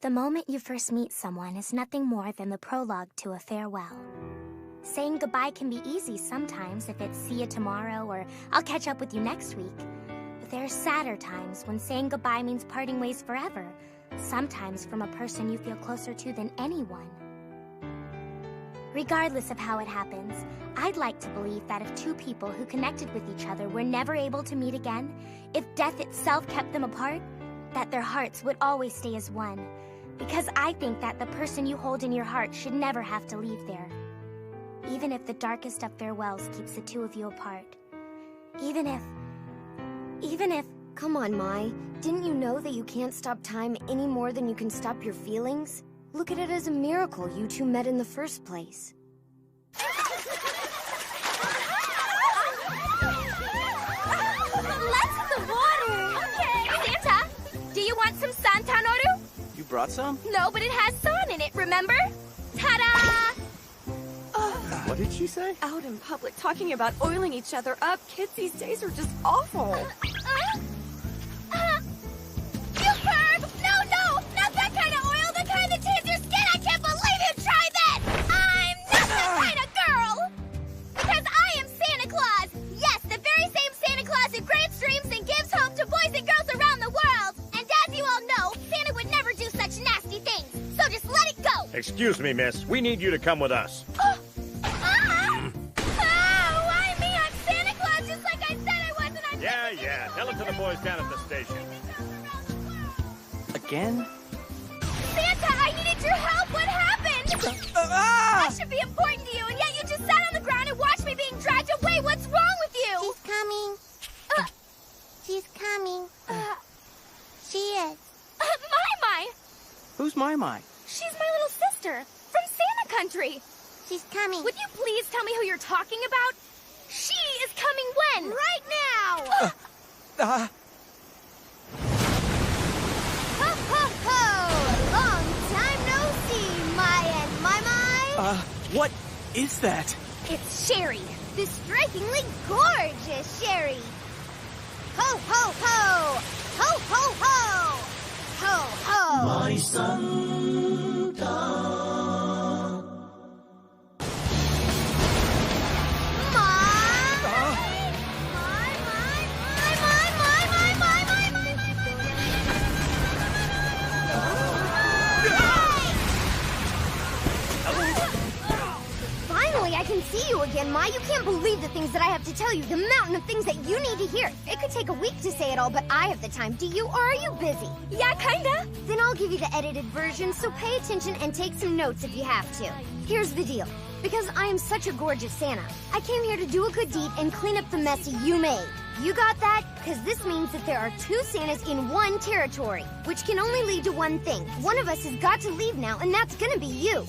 The moment you first meet someone is nothing more than the prologue to a farewell. Saying goodbye can be easy sometimes if it's see you tomorrow or I'll catch up with you next week. But there are sadder times when saying goodbye means parting ways forever, sometimes from a person you feel closer to than anyone. Regardless of how it happens, I'd like to believe that if two people who connected with each other were never able to meet again, if death itself kept them apart, that their hearts would always stay as one. Because I think that the person you hold in your heart should never have to leave there. Even if the darkest of farewells keeps the two of you apart. Even if... Come on, Mai. Didn't you know that you can't stop time any more than you can stop your feelings? Look at it as a miracle you two met in the first place. Let's in the water! Okay! Santa, do you want some Santanoru? You brought some? No, but it has san in it, remember? Ta-da! What did she say? Out in public talking about oiling each other up. Kids these days are just awful. You perv! No, not that kind of oil, the kind that tans your skin! I can't believe you tried that! I'm not that kind of girl! Because I am Santa Claus! Yes, the very same Santa Claus who grants dreams and gives hope to boys and girls around the world! And as you all know, Santa would never do such nasty things, so just let it go! Excuse me, miss. We need you to come with us. Yeah, tell it to the boys down at the station. Again? Santa, I needed your help! What happened? I should be important to you, and yet you just sat on the ground and watched me being dragged away! What's wrong with you? She's coming. She's coming. She is. Mai! Who's Mai? She's my little sister from Santa Country. She's coming. Would you please tell me who you're talking about? She is coming when? Right now! Ho, ho, ho! Long time no see, Mai and Mai. What is that? It's Sherry. The strikingly gorgeous Sherry. Ho, ho, ho! Ho, ho, ho! Ho, ho! My Santa. I can see you again, Mai. You can't believe the things that I have to tell you, the mountain of things that you need to hear. It could take a week to say it all, but I have the time. Do you, or are you busy? Yeah, kinda. Then I'll give you the edited version, so pay attention and take some notes if you have to. Here's the deal. Because I am such a gorgeous Santa, I came here to do a good deed and clean up the mess you made. You got that? Because this means that there are two Santas in one territory, which can only lead to one thing. One of us has got to leave now, and that's gonna be you.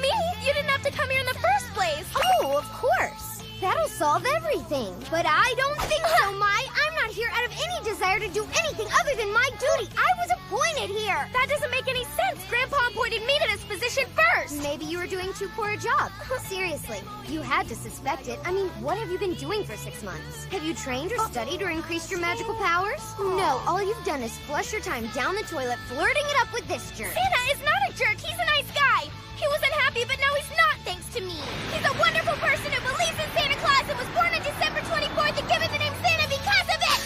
Me? You didn't have to come here in the first place. Oh, of course. That'll solve everything. But I don't think so, Mai. I'm not here out of any desire to do anything other than my duty. I was appointed here. That doesn't make any sense. Grandpa appointed me to this position first. Maybe you were doing too poor a job. Seriously, you had to suspect it. I mean, what have you been doing for 6 months? Have you trained or studied or increased your magical powers? No, all you've done is flush your time down the toilet, flirting it up with this jerk. Santa is not a jerk. He's a nice guy. He was unhappy, but now he's not, thanks to me. He's a wonderful person who believes in Santa Claus and was born on December 24th and given the name Santa because of it!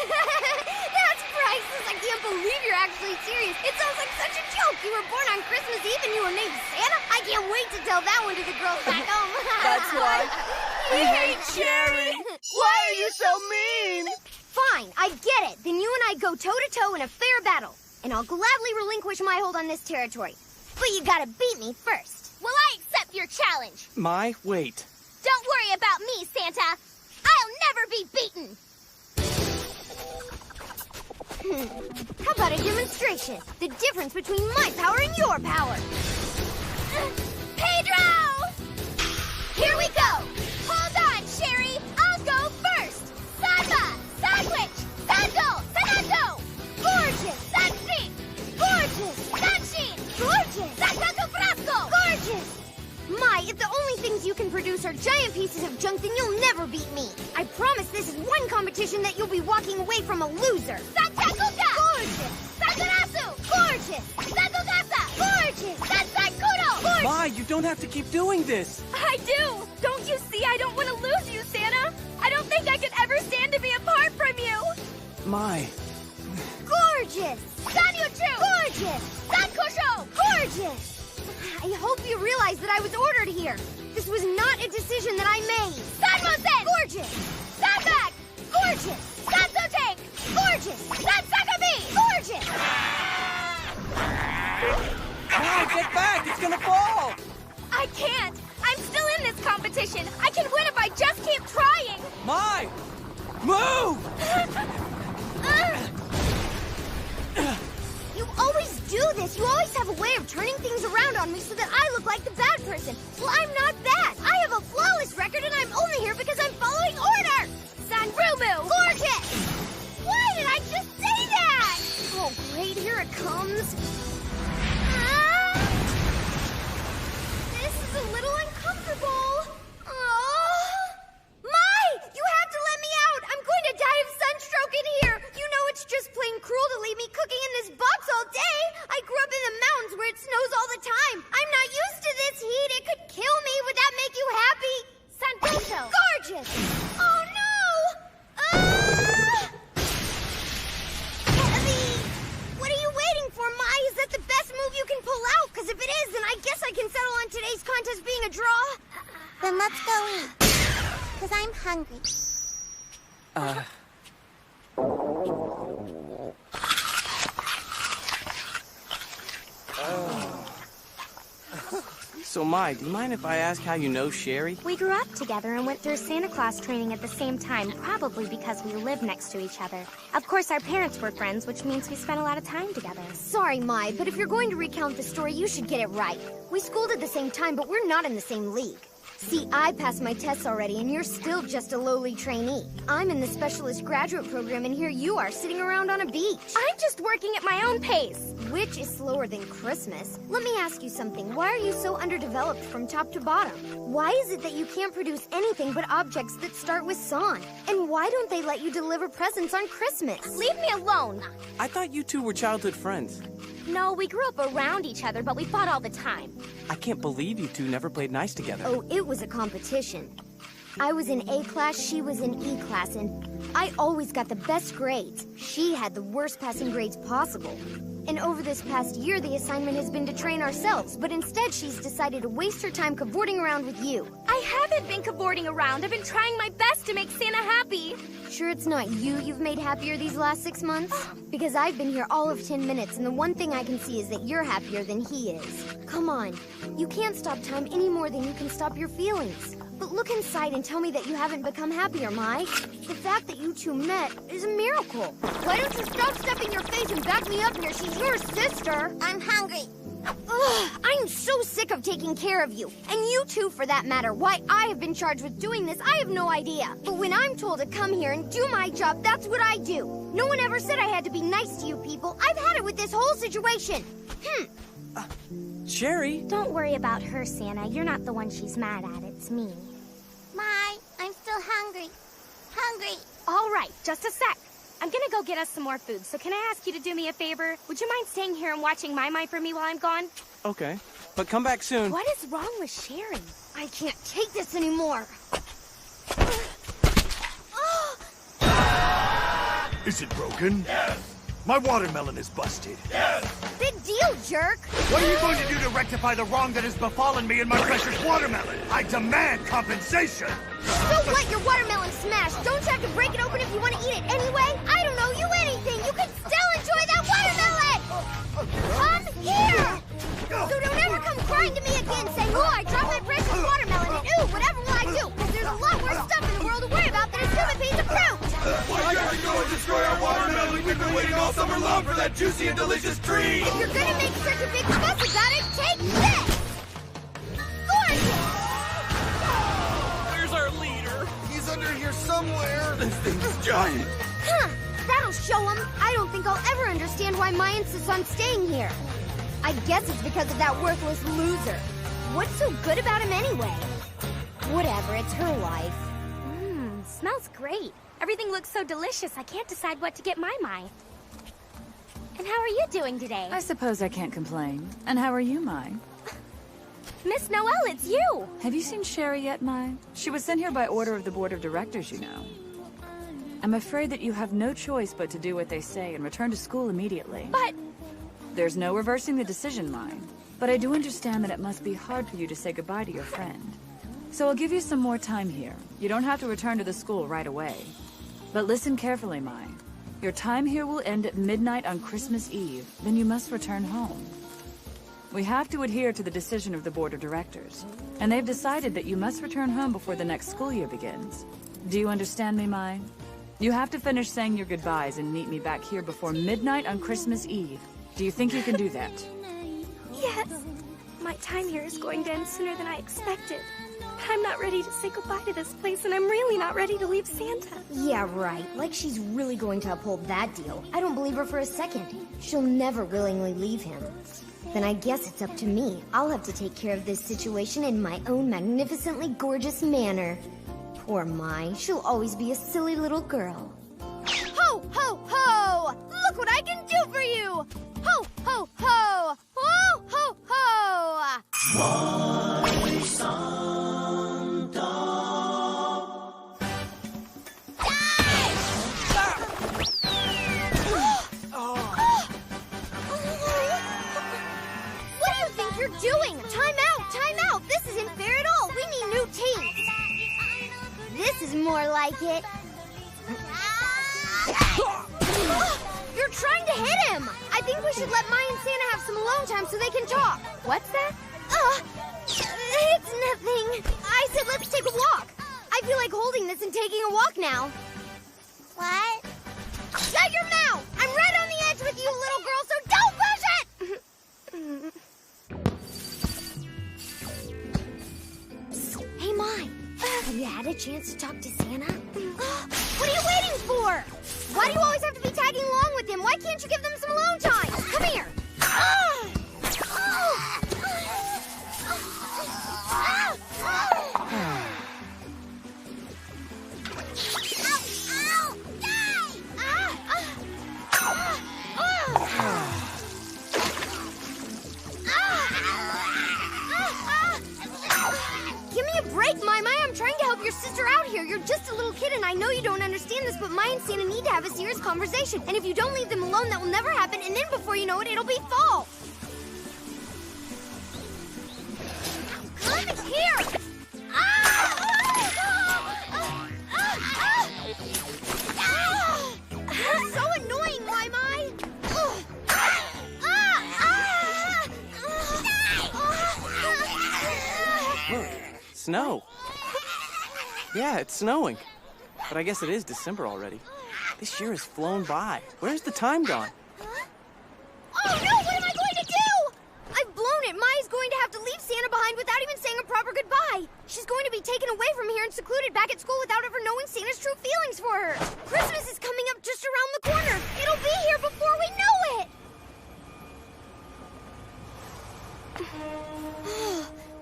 That's priceless! I can't believe you're actually serious. It sounds like such a joke. You were born on Christmas Eve and you were named Santa? I can't wait to tell that one to the girls back home. That's why we hate Sherry. Why are you so mean? Fine, I get it. Then you and I go toe-to-toe in a fair battle. And I'll gladly relinquish my hold on this territory. But you gotta beat me first. Well, I accept your challenge. Mai, wait. Don't worry about me, Santa. I'll never be beaten. How about a demonstration? The difference between my power and your power. Pedro! Here we go. Hold on, Sherry. I'll go first. Samba, sandwich, sando, sanando. Gorgeous! Sansi! Gorgeous! Sanshin! Gorgeous! Sasato frasco! Gorgeous! Mai, if the only things you can produce are giant pieces of junk, then you'll never beat me. I promise this is one competition that you'll be walking away from a loser. Santakuka! Gorgeous! Sakurasu! Mai, you don't have to keep doing this. I do! Don't you see I don't want to lose you, Santa? I don't think I could ever stand to be apart from you! Mai. Gorgeous! Sanyu-chu! Gorgeous! Sankusho! Gorgeous! I hope you realize that I was ordered here. This was not a decision that I made. Sanmosen! Gorgeous! Sanbak! Gorgeous! Sansotank! Gorgeous! Sansakabi! Gorgeous! Mai, get back! It's gonna fall! I can't! I'm still in this competition! I can win if I just keep trying! Mai! Move! You always do this. You always have a way of turning things around on me so that I look like the bad person. Well, I'm not that. I have a flawless record and I'm only here because I'm following order. Sanrumu! Gorgeous! Why did I just say that? Oh, great. Here it comes. This is a little uncomfortable. Mai! You have to let me out! I'm going to die of sunstroke in here! You know it's just plain cruel to leave me cooking in this box all day! I grew up in the mountains where it snows all the time! I'm not used to this heat! It could kill me! Would that make you happy? Sanbuso! Gorgeous! Oh no! Heavy! What are you waiting for, Mai? Is that the best move you can pull out? Because if it is, then I guess I can settle on today's contest being a draw. Then let's go eat. Because I'm hungry. So, Mai, do you mind if I ask how you know Sherry? We grew up together and went through Santa Claus training at the same time, probably because we lived next to each other. Of course, our parents were friends, which means we spent a lot of time together. Sorry, Mai, but if you're going to recount the story, you should get it right. We schooled at the same time, but we're not in the same league. See, I passed my tests already, and you're still just a lowly trainee. I'm in the specialist graduate program, and here you are sitting around on a beach. I'm just working at my own pace. Which is slower than Christmas. Let me ask you something. Why are you so underdeveloped from top to bottom? Why is it that you can't produce anything but objects that start with San? And why don't they let you deliver presents on Christmas? Leave me alone. I thought you two were childhood friends. No, we grew up around each other, but we fought all the time. I can't believe you two never played nice together. Oh, it was a competition. I was in A class, she was in E class, and I always got the best grades. She had the worst passing grades possible. And over this past year, the assignment has been to train ourselves, but instead she's decided to waste her time cavorting around with you. I haven't been cavorting around. I've been trying my best to make Santa happy. Sure it's not you've made happier these last 6 months? Because I've been here all of 10 minutes, and the one thing I can see is that you're happier than he is. Come on, you can't stop time any more than you can stop your feelings. But look inside and tell me that you haven't become happier, Mai. The fact that you two met is a miracle. Why don't you stop stuffing your face and back me up here? She's your sister. I'm hungry. Ugh, I'm so sick of taking care of you. And you too, for that matter. Why I have been charged with doing this, I have no idea. But when I'm told to come here and do my job, that's what I do. No one ever said I had to be nice to you people. I've had it with this whole situation. Sherry? Don't worry about her, Santa. You're not the one she's mad at. It's me. Mai, I'm still hungry. Hungry. All right, just a sec. I'm gonna go get us some more food, so can I ask you to do me a favor? Would you mind staying here and watching Mai for me while I'm gone? Okay. But come back soon. What is wrong with Sherry? I can't take this anymore. Is it broken? Yes. My watermelon is busted. Yes. Big deal, jerk. What are you going to do to rectify the wrong that has befallen me and my precious watermelon? I demand compensation. So what? Your watermelon smashed. Don't you have to break it open if you want to eat it anyway? I don't owe you anything. You can still enjoy that watermelon. Come here. So don't ever come crying to me again saying, oh, I dropped my precious watermelon, and ooh, whatever will I do? Because there's a lot worse stuff in the world to worry about than a stupid piece of fruit. Why can't we go and destroy our watermelon? We've been waiting all summer long for that juicy and delicious treat! If you're gonna make such a big fuss about it, take this! Gorgeous! Where's our leader? He's under here somewhere. This thing's giant. Huh, that'll show him. I don't think I'll ever understand why Mai insists on staying here. I guess it's because of that worthless loser. What's so good about him anyway? Whatever, it's her life. Smells great. Everything looks so delicious, I can't decide what to get Mai. And how are you doing today? I suppose I can't complain. And how are you, Mai? Miss Noelle, it's you! Have you seen Sherry yet, Mai? She was sent here by order of the board of directors, you know. I'm afraid that you have no choice but to do what they say and return to school immediately. But... There's no reversing the decision, Mai. But I do understand that it must be hard for you to say goodbye to your friend. So I'll give you some more time here. You don't have to return to the school right away. But listen carefully, Mai. Your time here will end at midnight on Christmas Eve. Then you must return home. We have to adhere to the decision of the board of directors. And they've decided that you must return home before the next school year begins. Do you understand me, Mai? You have to finish saying your goodbyes and meet me back here before midnight on Christmas Eve. Do you think you can do that? Yes. My time here is going to end sooner than I expected. But I'm not ready to say goodbye to this place, and I'm really not ready to leave Santa. Yeah, right. Like she's really going to uphold that deal. I don't believe her for a second. She'll never willingly leave him. Then I guess it's up to me. I'll have to take care of this situation in my own magnificently gorgeous manner. Poor Mai. She'll always be a silly little girl. Ho, ho, ho! Look what I can do for you! Ho, ho, ho! Ho, ho, ho! My Santa. What do you think you're doing? Time out! Time out! This isn't fair at all! We need new teams! This is more like it. You're trying to hit him! I think we should let Mai and Santa have some alone time so they can talk. What's that? It's nothing. I said let's take a walk. I feel like holding this and taking a walk now. What? Shut your mouth! I'm right on the edge with you, little girl, so don't push it! Hey, Mai. Have you had a chance to talk to Santa? What are you waiting for? Why do you always have to be tagging along with him? Why can't you give them some alone time? Come here. Give me a break, Mai. I'm trying to help your sister out here. You're just a little kid, and I know you don't understand this, but Mai and Santa need to have a serious conversation. And if you don't leave them alone, that will never happen, and then before you know it, it'll be fall. Come here! You're so annoying, Mai. Look, snow. Yeah, it's snowing. But I guess it is December already. This year has flown by. Where's the time gone? Oh no, what am I going to do? I've blown it. Mai's going to have to leave Santa behind without even saying a proper goodbye. She's going to be taken away from here and secluded back at school without ever knowing Santa's true feelings for her. Christmas is coming up just around the corner. It'll be here before we know it.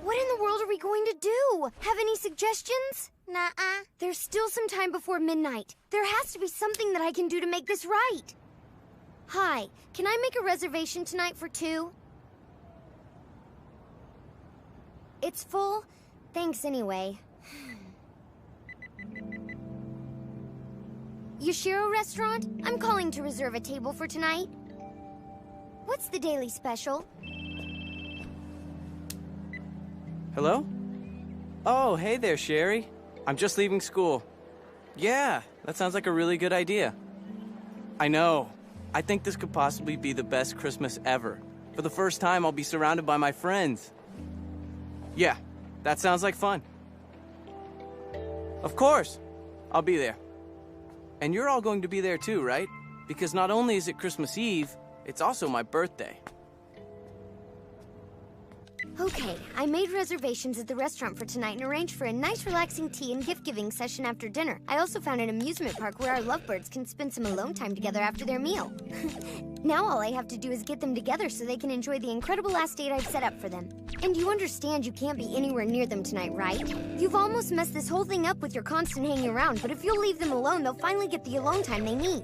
What in the world are we going to do? Have any suggestions? Nuh-uh. There's still some time before midnight. There has to be something that I can do to make this right. Hi, can I make a reservation tonight for 2? It's full? Thanks anyway. Yoshiro Restaurant? I'm calling to reserve a table for tonight. What's the daily special? Hello? Oh, hey there, Sherry. I'm just leaving school. Yeah, that sounds like a really good idea. I know. I think this could possibly be the best Christmas ever. For the first time, I'll be surrounded by my friends. Yeah, that sounds like fun. Of course. I'll be there. And you're all going to be there too, right? Because not only is it Christmas Eve, it's also my birthday. Okay, I made reservations at the restaurant for tonight and arranged for a nice relaxing tea and gift-giving session after dinner. I also found an amusement park where our lovebirds can spend some alone time together after their meal. Now all I have to do is get them together so they can enjoy the incredible last date I've set up for them. And you understand you can't be anywhere near them tonight, right? You've almost messed this whole thing up with your constant hanging around, but if you'll leave them alone, they'll finally get the alone time they need.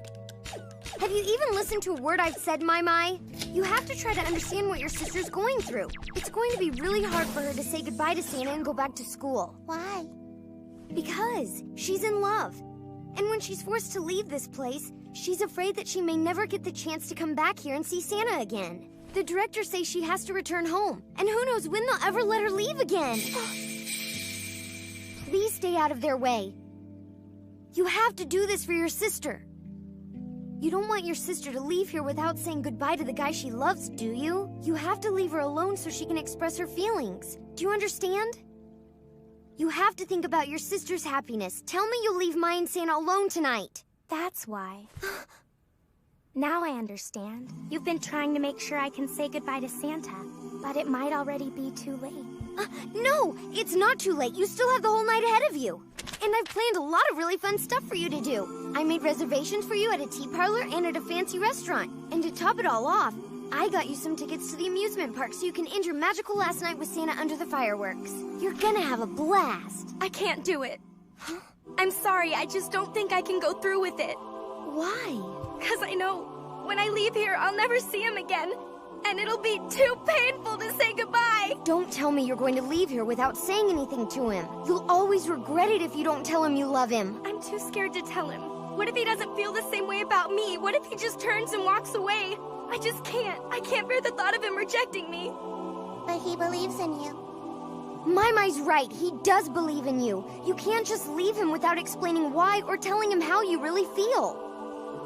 Have you even listened to a word I've said, Mai? You have to try to understand what your sister's going through. It's going to be really hard for her to say goodbye to Santa and go back to school. Why? Because she's in love. And when she's forced to leave this place, she's afraid that she may never get the chance to come back here and see Santa again. The director says she has to return home, and who knows when they'll ever let her leave again. Please stay out of their way. You have to do this for your sister. You don't want your sister to leave here without saying goodbye to the guy she loves, do you? You have to leave her alone so she can express her feelings. Do you understand? You have to think about your sister's happiness. Tell me you'll leave Mai and Santa alone tonight. That's why. Now I understand. You've been trying to make sure I can say goodbye to Santa, but it might already be too late. No, it's not too late. You still have the whole night ahead of you. And I've planned a lot of really fun stuff for you to do. I made reservations for you at a tea parlor and at a fancy restaurant. And to top it all off, I got you some tickets to the amusement park so you can end your magical last night with Santa under the fireworks. You're gonna have a blast. I can't do it. I'm sorry, I just don't think I can go through with it. Why? Because I know when I leave here, I'll never see him again. And it'll be too painful to say goodbye. Don't tell me you're going to leave here without saying anything to him. You'll always regret it if you don't tell him you love him. I'm too scared to tell him. What if he doesn't feel the same way about me? What if he just turns and walks away? I just can't. I can't bear the thought of him rejecting me. But he believes in you. Mai's right. He does believe in you. You can't just leave him without explaining why or telling him how you really feel.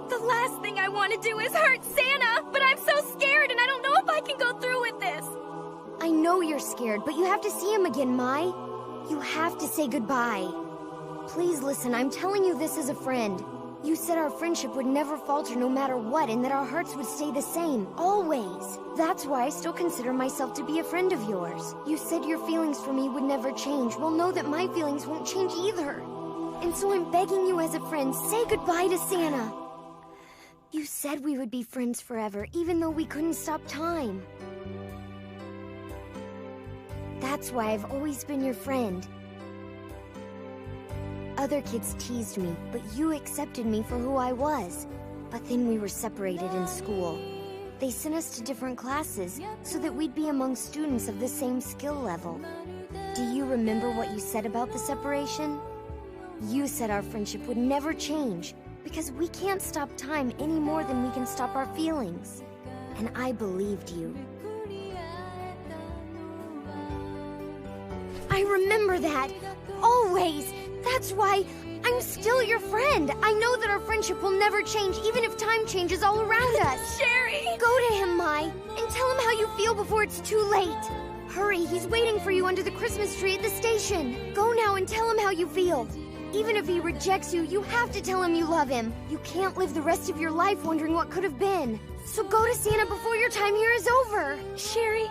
The last thing I want to do is hurt Santa, but I'm so scared and I don't know if I can go through with this. I know you're scared, but you have to see him again, Mai. You have to say goodbye. Please listen, I'm telling you this as a friend. You said our friendship would never falter no matter what, and that our hearts would stay the same, always. That's why I still consider myself to be a friend of yours. You said your feelings for me would never change. Well, know that my feelings won't change either. And so I'm begging you as a friend, say goodbye to Santa. You said we would be friends forever, even though we couldn't stop time. That's why I've always been your friend. Other kids teased me, but you accepted me for who I was. But then we were separated in school. They sent us to different classes so that we'd be among students of the same skill level. Do you remember what you said about the separation? You said our friendship would never change, because we can't stop time any more than we can stop our feelings. And I believed you. I remember that. Always. That's why I'm still your friend. I know that our friendship will never change, even if time changes all around us. Sherry! Go to him, Mai, and tell him how you feel before it's too late. Hurry, he's waiting for you under the Christmas tree at the station. Go now and tell him how you feel. Even if he rejects you, you have to tell him you love him. You can't live the rest of your life wondering what could have been. So go to Santa before your time here is over. Sherry,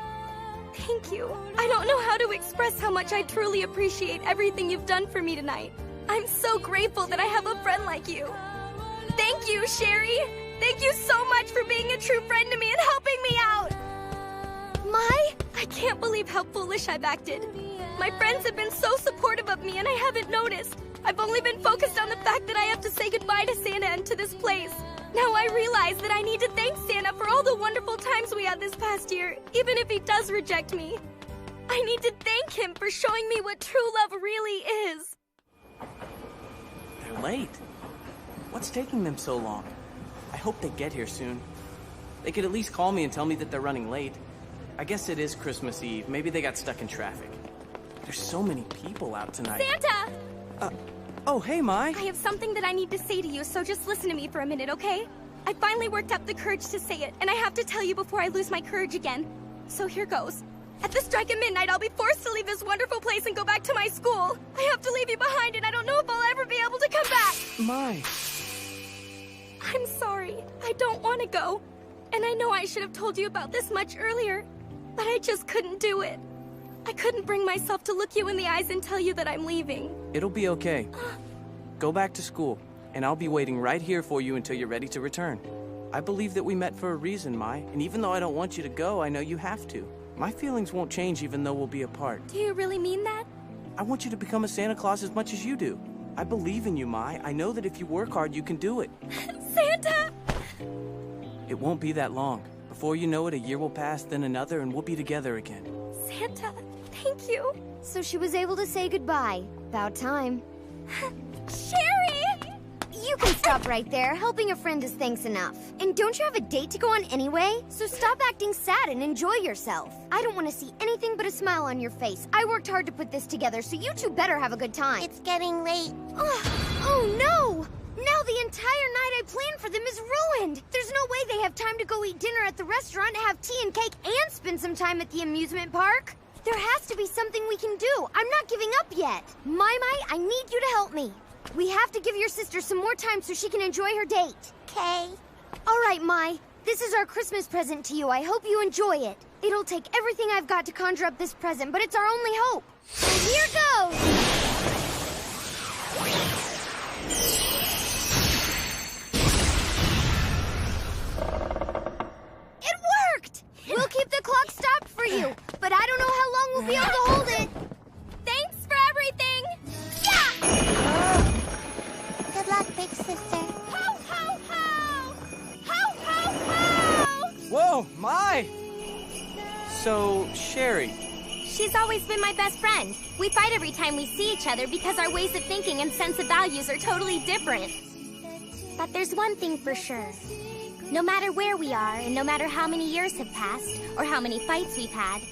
thank you. I don't know how to express how much I truly appreciate everything you've done for me tonight. I'm so grateful that I have a friend like you. Thank you, Sherry. Thank you so much for being a true friend to me and helping me out. Mai? I can't believe how foolish I've acted. My friends have been so supportive of me and I haven't noticed. I've only been focused on the fact that I have to say goodbye to Santa and to this place. Now I realize that I need to thank Santa for all the wonderful times we had this past year, even if he does reject me. I need to thank him for showing me what true love really is. They're late. What's taking them so long? I hope they get here soon. They could at least call me and tell me that they're running late. I guess it is Christmas Eve. Maybe they got stuck in traffic. There's so many people out tonight. Santa! Oh, hey, Mai. I have something that I need to say to you, so just listen to me for a minute, okay? I finally worked up the courage to say it, and I have to tell you before I lose my courage again. So here goes. At the strike of midnight, I'll be forced to leave this wonderful place and go back to my school. I have to leave you behind, and I don't know if I'll ever be able to come back. Mai. I'm sorry. I don't want to go. And I know I should have told you about this much earlier, but I just couldn't do it. I couldn't bring myself to look you in the eyes and tell you that I'm leaving. It'll be okay. Go back to school, and I'll be waiting right here for you until you're ready to return. I believe that we met for a reason, Mai, and even though I don't want you to go, I know you have to. My feelings won't change even though we'll be apart. Do you really mean that? I want you to become a Santa Claus as much as you do. I believe in you, Mai. I know that if you work hard, you can do it. Santa! It won't be that long Before you know it, a year will pass, then another, and we'll be together again. Santa, thank you. So she was able to say goodbye. About time. Sherry! You can stop right there. Helping a friend is thanks enough. And don't you have a date to go on anyway? So stop acting sad and enjoy yourself. I don't want to see anything but a smile on your face. I worked hard to put this together, so you two better have a good time. It's getting late. Oh no! Now the entire night I planned for them is ruined! There's no way they have time to go eat dinner at the restaurant, have tea and cake, and spend some time at the amusement park. There has to be something we can do. I'm not giving up yet. Mai, I need you to help me. We have to give your sister some more time so she can enjoy her date. Okay. All right, Mai. This is our Christmas present to you. I hope you enjoy it. It'll take everything I've got to conjure up this present, but it's our only hope. So here goes! It worked! We'll keep the clock stopped for you, but I don't know how long we'll be able to hold it. Thanks for everything! Yeah! Good luck, big sister. Ho, ho, ho! Ho, ho, ho! Whoa, Mai! So, Sherry, She's always been my best friend. We fight every time we see each other because our ways of thinking and sense of values are totally different. But there's one thing for sure. No matter where we are, and no matter how many years have passed, or how many fights we've had,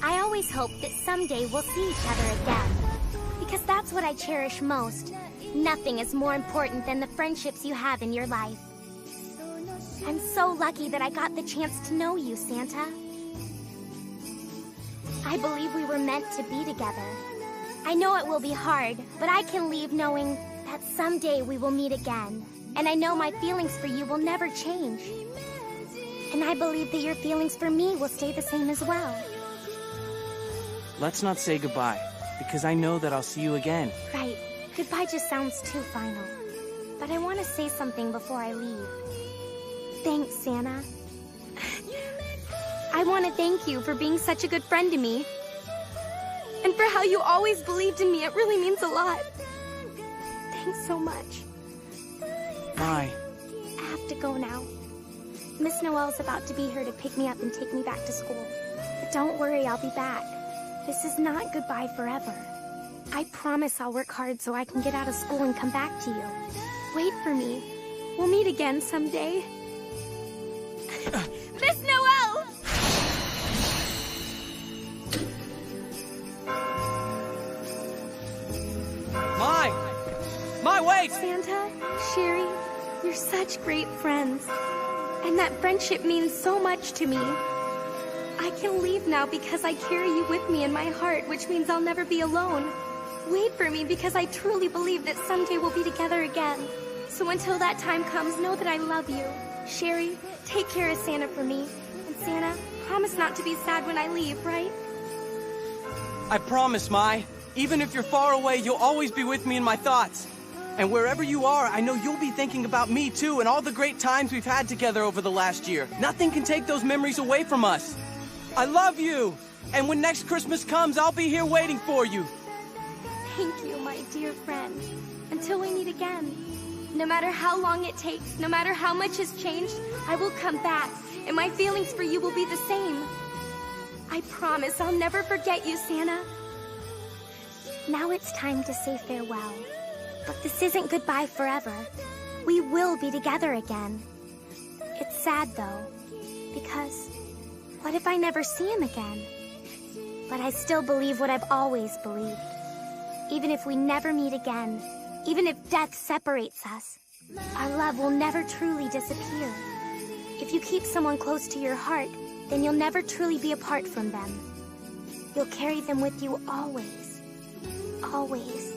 I always hope that someday we'll see each other again. Because that's what I cherish most. Nothing is more important than the friendships you have in your life. I'm so lucky that I got the chance to know you, Santa. I believe we were meant to be together. I know it will be hard, but I can leave knowing that someday we will meet again. And I know my feelings for you will never change. And I believe that your feelings for me will stay the same as well. let's not say goodbye, because I know that I'll see you again. Right. Goodbye just sounds too final. But I want to say something before I leave. Thanks, Santa. I want to thank you for being such a good friend to me. And for how you always believed in me. It really means a lot. Thanks so much. Bye. I have to go now. Miss Noel's about to be here to pick me up and take me back to school. But don't worry, I'll be back. This is not goodbye forever. I promise I'll work hard so I can get out of school and come back to you. Wait for me. We'll meet again someday. Miss Noel! Mai, wait! Santa, Sherry, you're such great friends. And that friendship means so much to me. I can leave now because I carry you with me in my heart, which means I'll never be alone. Wait for me because I truly believe that someday we'll be together again. So until that time comes, know that I love you. Sherry, take care of Santa for me. And Santa, promise not to be sad when I leave, right? I promise, Mai. Even if you're far away, you'll always be with me in my thoughts. And wherever you are, I know you'll be thinking about me too and all the great times we've had together over the last year. Nothing can take those memories away from us. I love you! And when next Christmas comes, I'll be here waiting for you. Thank you, my dear friend. Until we meet again. No matter how long it takes, no matter how much has changed, I will come back, and my feelings for you will be the same. I promise I'll never forget you, Santa. Now it's time to say farewell. But this isn't goodbye forever. We will be together again. It's sad, though, because what if I never see him again? But I still believe what I've always believed. Even if we never meet again, even if death separates us, our love will never truly disappear. If you keep someone close to your heart, then you'll never truly be apart from them. You'll carry them with you always. Always.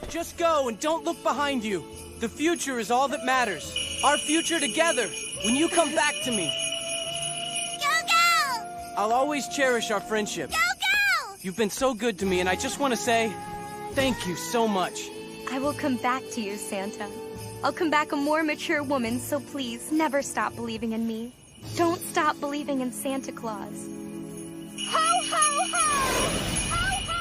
Just go and don't look behind you. The future is all that matters. Our future together, when you come back to me. Go, go! I'll always cherish our friendship. Go, go! You've been so good to me, and I just want to say thank you so much. I will come back to you, Santa. I'll come back a more mature woman, so please, never stop believing in me. Don't stop believing in Santa Claus. Ho, ho, ho! Ho, ho,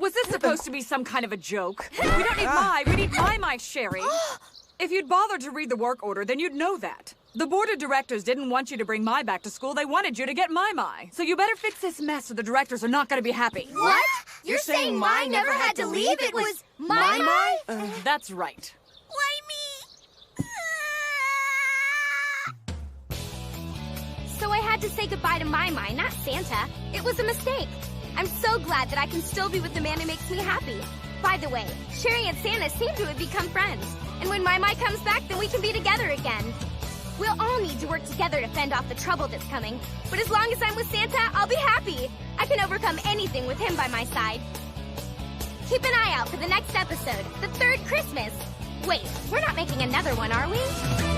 Was this supposed to be some kind of a joke? We don't need Mai, we need Mai, Sherry. If you'd bothered to read the work order, then you'd know that. The board of directors didn't want you to bring Mai back to school, they wanted you to get Mai. So you better fix this mess or the directors are not gonna be happy. What? You're saying Mai never had to leave? It was Mai? That's right. Why me? So I had to say goodbye to Mai, not Santa. It was a mistake. I'm so glad that I can still be with the man who makes me happy. By the way, Sherry and Santa seem to have become friends. And when Mai comes back, then we can be together again. We'll all need to work together to fend off the trouble that's coming. But as long as I'm with Santa, I'll be happy. I can overcome anything with him by my side. Keep an eye out for the next episode, the third Christmas. Wait, we're not making another one, are we?